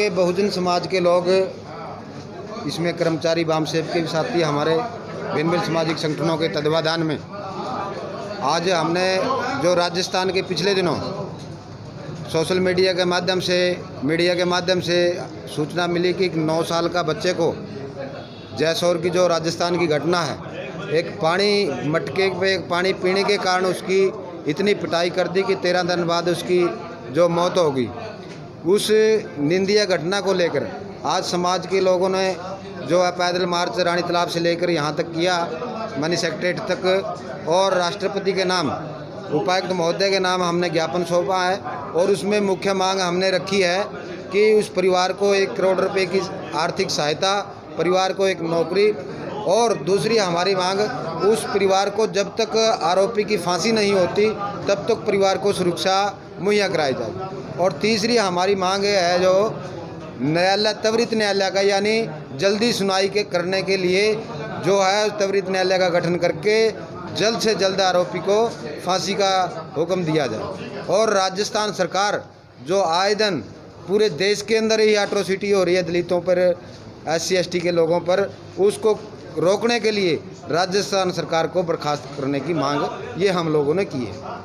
के बहुजन समाज के लोग, इसमें कर्मचारी वाम सेवक के साथी हमारे भिन्न भिन्न सामाजिक संगठनों के तत्वाधान में आज हमने जो राजस्थान के पिछले दिनों सोशल मीडिया के माध्यम से सूचना मिली कि 9 साल का बच्चे को जैसौर की जो राजस्थान की घटना है, एक पानी मटके पे पानी पीने के कारण उसकी इतनी पिटाई कर दी कि 13 दिन बाद उसकी जो मौत हो गई। उस निंदनीय घटना को लेकर आज समाज के लोगों ने जो है पैदल मार्च रानी तालाब से लेकर यहाँ तक किया, मनी सेक्रेटरीट तक, और राष्ट्रपति के नाम, उपायुक्त महोदय के नाम हमने ज्ञापन सौंपा है। और उसमें मुख्य मांग हमने रखी है कि उस परिवार को 1 करोड़ रुपए की आर्थिक सहायता, परिवार को एक नौकरी, और दूसरी हमारी मांग, उस परिवार को जब तक आरोपी की फांसी नहीं होती तब तक परिवार को सुरक्षा मुहैया कराई जाए। और तीसरी हमारी मांग है जो न्यायालय, त्वरित न्यायालय का, यानी जल्दी सुनवाई करने के लिए जो है त्वरित न्यायालय का गठन करके जल्द से जल्द आरोपी को फांसी का हुक्म दिया जाए। और राजस्थान सरकार जो आए दिन पूरे देश के अंदर ही एट्रोसिटी हो रही है दलितों पर, SC ST के लोगों पर, उसको रोकने के लिए राजस्थान सरकार को बर्खास्त करने की मांग ये हम लोगों ने की है।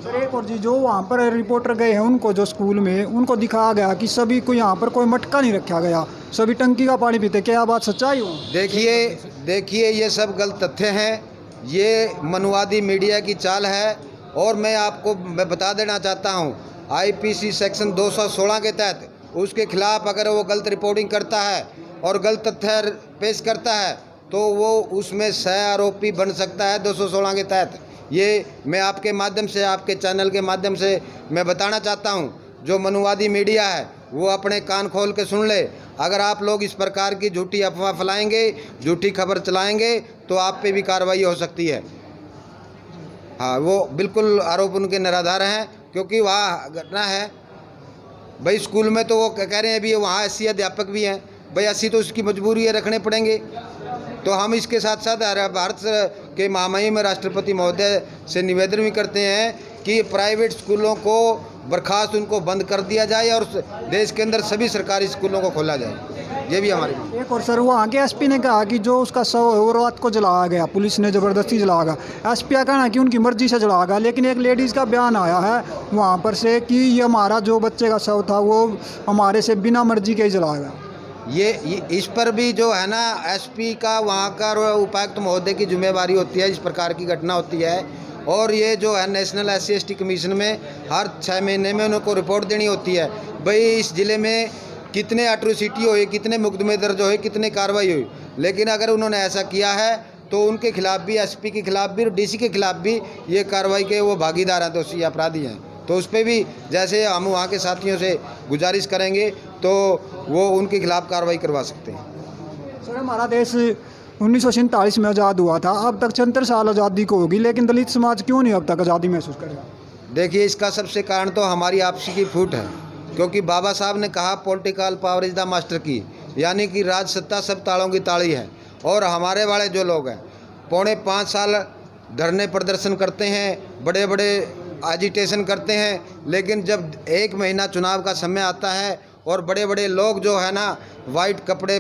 सर एक और जी, जो वहाँ पर रिपोर्टर गए हैं उनको जो स्कूल में उनको दिखाया गया कि सभी को यहाँ पर कोई मटका नहीं रखा गया, सभी टंकी का पानी पीते, क्या बात सच्चाई हो? देखिए ये सब गलत तथ्य हैं, ये मनुवादी मीडिया की चाल है। और मैं बता देना चाहता हूँ, IPC सेक्शन 216 के तहत उसके खिलाफ अगर वो गलत रिपोर्टिंग करता है और गलत तथ्य पेश करता है तो वो उसमें सह आरोपी बन सकता है 216 के तहत। ये मैं आपके माध्यम से, आपके चैनल के माध्यम से मैं बताना चाहता हूँ, जो मनुवादी मीडिया है वो अपने कान खोल के सुन ले। अगर आप लोग इस प्रकार की झूठी अफवाह फैलाएंगे, झूठी खबर चलाएंगे तो आप पे भी कार्रवाई हो सकती है। हाँ, वो बिल्कुल आरोप उनके निराधार हैं, क्योंकि वहाँ घटना है भाई स्कूल में, तो वो कह रहे हैं भी वहाँ SC अध्यापक भी हैं भाई, SC तो उसकी मजबूरी है, रखने पड़ेंगे। तो हम इसके साथ साथ भारत के महामहिम राष्ट्रपति महोदय से निवेदन भी करते हैं कि प्राइवेट स्कूलों को बर्खास्त, उनको बंद कर दिया जाए और देश के अंदर सभी सरकारी स्कूलों को खोला जाए। ये भी हमारी एक और सर, वहाँ के SP ने कहा कि जो उसका शव है वो रात को जलाया गया, पुलिस ने ज़बरदस्ती जलाया गया। SP का कहना है कि उनकी मर्जी से जलाया गया, लेकिन एक लेडीज़ का बयान आया है वहाँ पर से कि ये हमारा जो बच्चे का शव था वो हमारे से बिना मर्जी के ही जलाया गया। ये इस पर भी जो है ना SP का, वहाँ का उपायुक्त महोदय की जिम्मेवारी होती है, इस प्रकार की घटना होती है। और ये जो है नेशनल SC ST कमीशन में हर 6 महीने में उनको रिपोर्ट देनी होती है भाई इस ज़िले में कितने एट्रोसिटी हुई, कितने मुकदमे दर्ज हुए, कितने कार्रवाई हुई। लेकिन अगर उन्होंने ऐसा किया है तो उनके खिलाफ भी, SP के खिलाफ भी और DC के खिलाफ भी ये कार्रवाई के वो भागीदार हैं, दोषी अपराधी हैं। तो उस पर भी जैसे हम वहाँ के साथियों से गुजारिश करेंगे तो वो उनके खिलाफ कार्रवाई करवा सकते हैं। सर हमारा देश 1947 में आज़ाद हुआ था, अब तक 76 साल आज़ादी को होगी, लेकिन दलित समाज क्यों नहीं अब तक आज़ादी महसूस करेगा? देखिए, इसका सबसे कारण तो हमारी आपसी की फूट है, क्योंकि बाबा साहब ने कहा political power is the master की, यानी कि राज सत्ता सब तालों की ताली है। और हमारे वाले जो लोग हैं 4.5 साल धरने प्रदर्शन करते हैं, बड़े बड़े एजिटेशन करते हैं, लेकिन जब 1 महीना चुनाव का समय आता है और बड़े बड़े लोग जो है ना वाइट कपड़े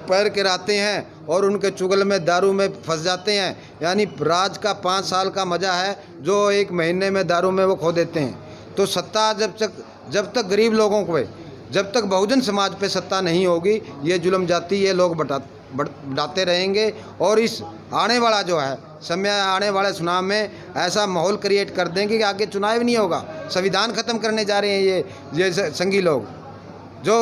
पहन के आते हैं और उनके चुगल में, दारू में फंस जाते हैं, यानी राज का 5 साल का मज़ा है जो 1 महीने में दारू में वो खो देते हैं। तो सत्ता जब तक गरीब लोगों को, जब तक बहुजन समाज पे सत्ता नहीं होगी, ये जुल्म जाति ये लोग बढ़ाते रहेंगे। और इस आने वाला जो है समय, आने वाले चुनाव में ऐसा माहौल क्रिएट कर देंगे कि आगे चुनाव नहीं होगा, संविधान ख़त्म करने जा रहे हैं ये संघी लोग। जो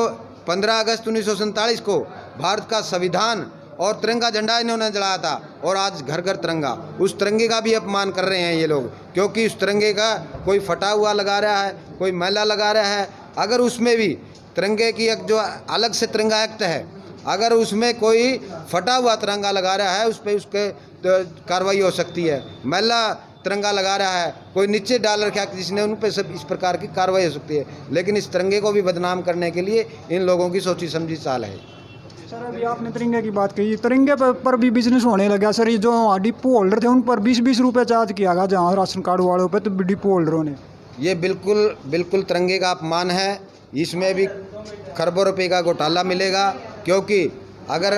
15 अगस्त 1947 को भारत का संविधान और तिरंगा झंडा इन्होंने जलाया था, और आज घर घर तिरंगा, उस तिरंगे का भी अपमान कर रहे हैं ये लोग, क्योंकि उस तिरंगे का कोई फटा हुआ लगा रहा है, कोई मैला लगा रहा है। अगर उसमें भी तिरंगे की एक जो अलग से तिरंगा एक्ट है, अगर उसमें कोई फटा हुआ तिरंगा लगा रहा है उस पर उसके कार्रवाई हो सकती है। मैला तिरंगा लगा रहा है, कोई नीचे डाल रखा है जिसने, उन पर सब इस प्रकार की कार्रवाई हो सकती है। लेकिन इस तिरंगे को भी बदनाम करने के लिए इन लोगों की सोची समझी चाल है। सर अभी आपने तिरंगे की बात कही, तिरंगे पर भी बिजनेस होने लगा सर। ये जो डिपो होल्डर थे उन पर 20-20 रुपये चार्ज किया गया, जहाँ राशन कार्ड वालों पर, तो डिपो होल्डरों ने, ये बिल्कुल तिरंगे का अपमान है। इसमें भी खरबों रुपए का घोटाला मिलेगा, क्योंकि अगर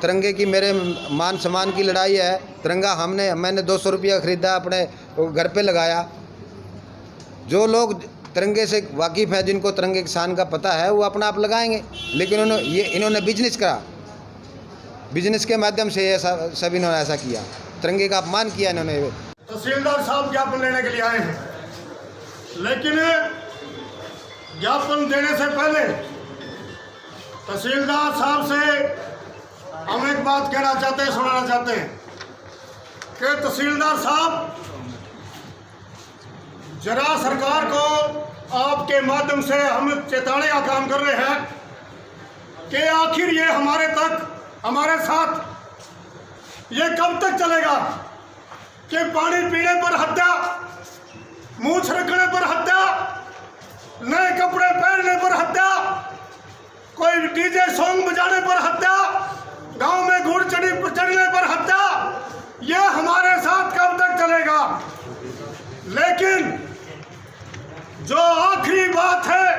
तिरंगे की मेरे मान सम्मान की लड़ाई है, तिरंगा मैंने 200 रुपया ख़रीदा, अपने घर पे लगाया। जो लोग तिरंगे से वाकिफ़ हैं, जिनको तिरंगे की शान का पता है, वो अपना आप लगाएंगे, लेकिन इन्होंने बिजनेस करा, बिजनेस के माध्यम से ये सब इन्होंने ऐसा किया, तिरंगे का अपमान किया इन्होंने। तहसीलदार साहब ज्ञापन लेने के लिए आए हैं, लेकिन ज्ञापन देने से पहले तहसीलदार साहब से हम एक बात कहना चाहते हैं, सुनाना चाहते हैं कि तहसीलदार साहब, जरा सरकार को आपके माध्यम से हम चेताने का काम कर रहे हैं कि आखिर ये हमारे साथ ये कब तक चलेगा कि पानी पीने पर हत्या, मूंछ रखने पर हत्या, नए कपड़े पहनने पर हत्या, कोई डीजे सॉन्ग बजाने पर हत्या, गांव में घुड़ चढ़ने पर हत्या, यह हमारे साथ कब तक चलेगा। लेकिन जो आखिरी बात है,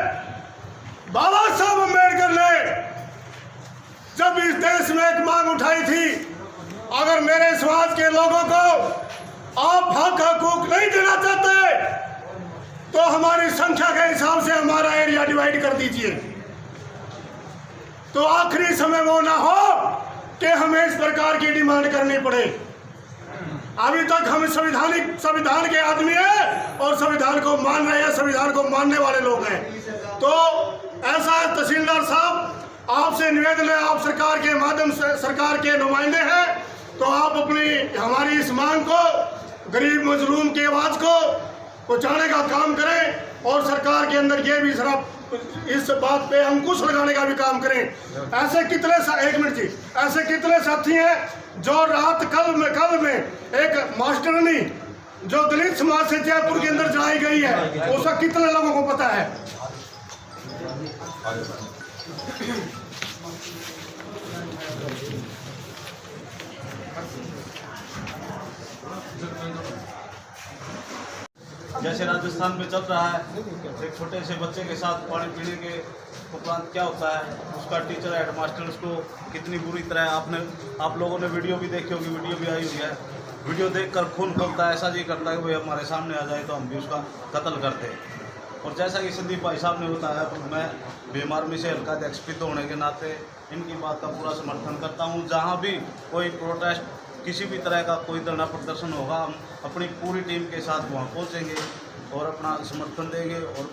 बाबा साहब अम्बेडकर ने जब इस देश में एक मांग उठाई थी, अगर मेरे समाज के लोगों को आप हक हकूक नहीं देना चाहते तो हमारी संख्या के हिसाब से हमारा एरिया डिवाइड कर दीजिए। तो आखिरी समय वो ना हो कि हमें इस प्रकार की डिमांड करनी पड़े। अभी तक हम संविधान के आदमी हैं और संविधान को मान रहे हैं, संविधान को मानने वाले लोग हैं। तो ऐसा है तहसीलदार साहब, आपसे निवेदन है, आप सरकार के माध्यम से सरकार के नुमाइंदे हैं, तो आप हमारी इस मांग को, गरीब मजलूम की आवाज़ को पहुँचाने का काम करें और सरकार के अंदर ये भी जरा इस बात पे अंकुश लगाने का भी काम करें। ऐसे कितने एक मिनट जी, ऐसे कितने साथी हैं जो रात कल में एक मास्टरनी जो दलित समाज से जयपुर के अंदर जलाई गई है, उसका कितने लोगों को पता है। जैसे राजस्थान में चल रहा है, एक छोटे से बच्चे के साथ पानी पीने के उपरांत क्या होता है, उसका टीचर हेडमास्टर उसको कितनी बुरी तरह आप लोगों ने वीडियो भी देखी होगी, वीडियो भी आई हुई है। वीडियो देखकर खून खौलता है, ऐसा जी करता है कि भाई हमारे सामने आ जाए तो हम भी उसका कत्ल करते हैं। और जैसा कि संदीप भाई साहब ने बताया, तो मैं भीम आर्मी से हल्का अध्यक्ष होने के नाते इनकी बात का पूरा समर्थन करता हूँ। जहाँ भी कोई प्रोटेस्ट, किसी भी तरह का कोई धरना प्रदर्शन होगा, हम अपनी पूरी टीम के साथ वहाँ पहुँचेंगे और अपना समर्थन देंगे और